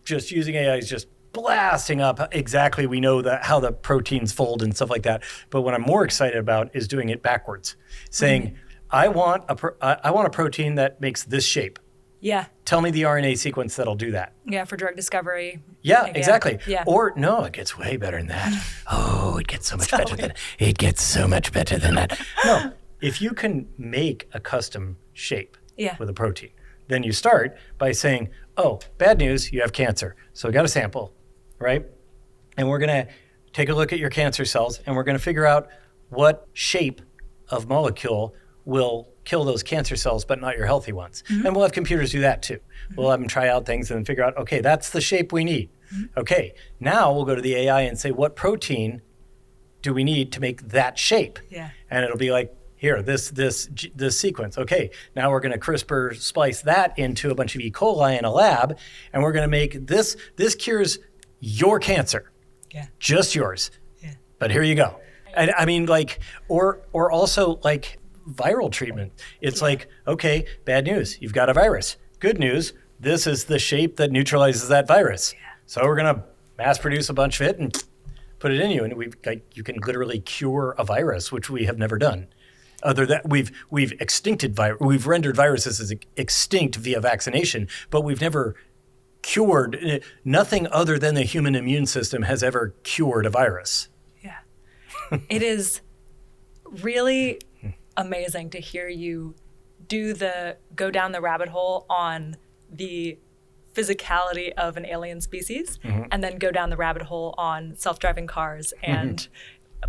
using AI is just blasting up exactly we know how the proteins fold and stuff like that. But what I'm more excited about is doing it backwards, saying I want a protein that makes this shape. Yeah. Tell me the RNA sequence that'll do that. Yeah, for drug discovery. Yeah, exactly. Yeah. Or no, it gets way better than that. Oh, it gets so much better than it gets so much better than that. No, if you can make a custom shape with a protein, then you start by saying, oh, bad news, you have cancer. So we got a sample, right? And we're going to take a look at your cancer cells and we're going to figure out what shape of molecule will kill those cancer cells, but not your healthy ones. And we'll have computers do that too. We'll have them try out things and then figure out, okay, that's the shape we need. Okay, now we'll go to the AI and say, what protein do we need to make that shape? Yeah. And it'll be like, here, this sequence. Okay, now we're going to CRISPR splice that into a bunch of E. coli in a lab, and we're going to make this cures your cancer. Yeah. Just yours. Yeah. But here you go. And I mean, like, or also like viral treatment. It's like, okay, bad news, you've got a virus. Good news, this is the shape that neutralizes that virus. Yeah. So we're going to mass produce a bunch of it and put it in you, and you can literally cure a virus, which we have never done. Other than we've we've rendered viruses as extinct via vaccination, but we've never cured. Nothing other than the human immune system has ever cured a virus. Yeah, it is really amazing to hear you go down the rabbit hole on the physicality of an alien species, and then go down the rabbit hole on self-driving cars and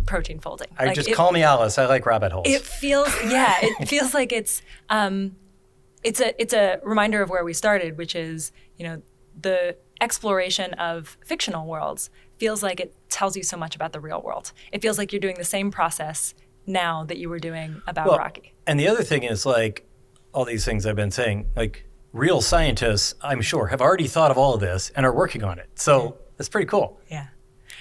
protein folding. Call me Alice. I like rabbit holes. It feels like it's a reminder of where we started, which is, the exploration of fictional worlds feels like it tells you so much about the real world. It feels like you're doing the same process now that you were doing about Rocky. And the other thing is, like, all these things I've been saying, like, real scientists, I'm sure, have already thought of all of this and are working on it. So that's pretty cool. Yeah.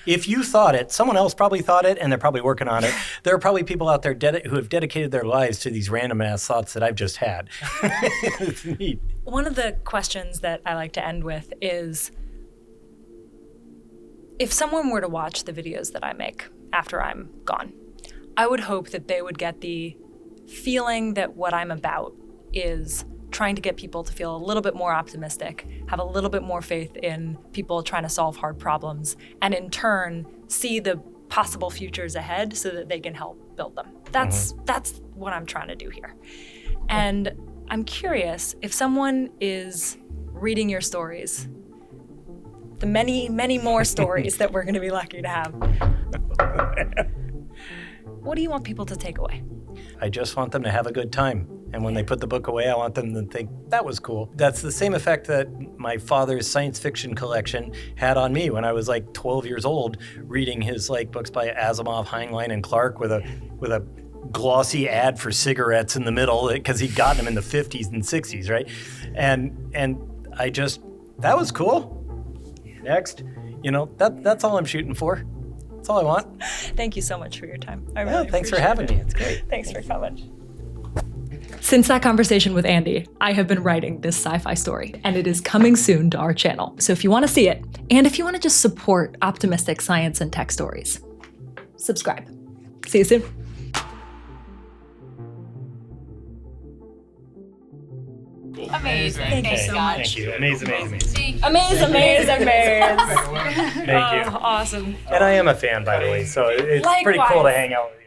If you thought it, someone else probably thought it, and they're probably working on it. There are probably people out there who have dedicated their lives to these random ass thoughts that I've just had. It's neat. One of the questions that I like to end with is, if someone were to watch the videos that I make after I'm gone, I would hope that they would get the feeling that what I'm about is trying to get people to feel a little bit more optimistic, have a little bit more faith in people trying to solve hard problems, and in turn, see the possible futures ahead so that they can help build them. That's what I'm trying to do here. And I'm curious, if someone is reading your stories, the many, many more stories that we're gonna be lucky to have, what do you want people to take away? I just want them to have a good time. And when they put the book away, I want them to think, that was cool. That's the same effect that my father's science fiction collection had on me when I was like 12 years old, reading his like books by Asimov, Heinlein, and Clarke with a glossy ad for cigarettes in the middle, because he'd gotten them in the 50s and 60s, right? And I just, that was cool. Next, that's all I'm shooting for. That's all I want. Thank you so much for your time. I really thanks for having me. It's great. Thanks for coming. Since that conversation with Andy, I have been writing this sci-fi story, and it is coming soon to our channel. So if you want to see it, and if you want to just support optimistic science and tech stories, subscribe. See you soon. Amazing. Thank you so much. Thank you. Amazing. Amaze. Thank you. Awesome. Awesome. And I am a fan, by the way, so it's pretty cool to hang out with you.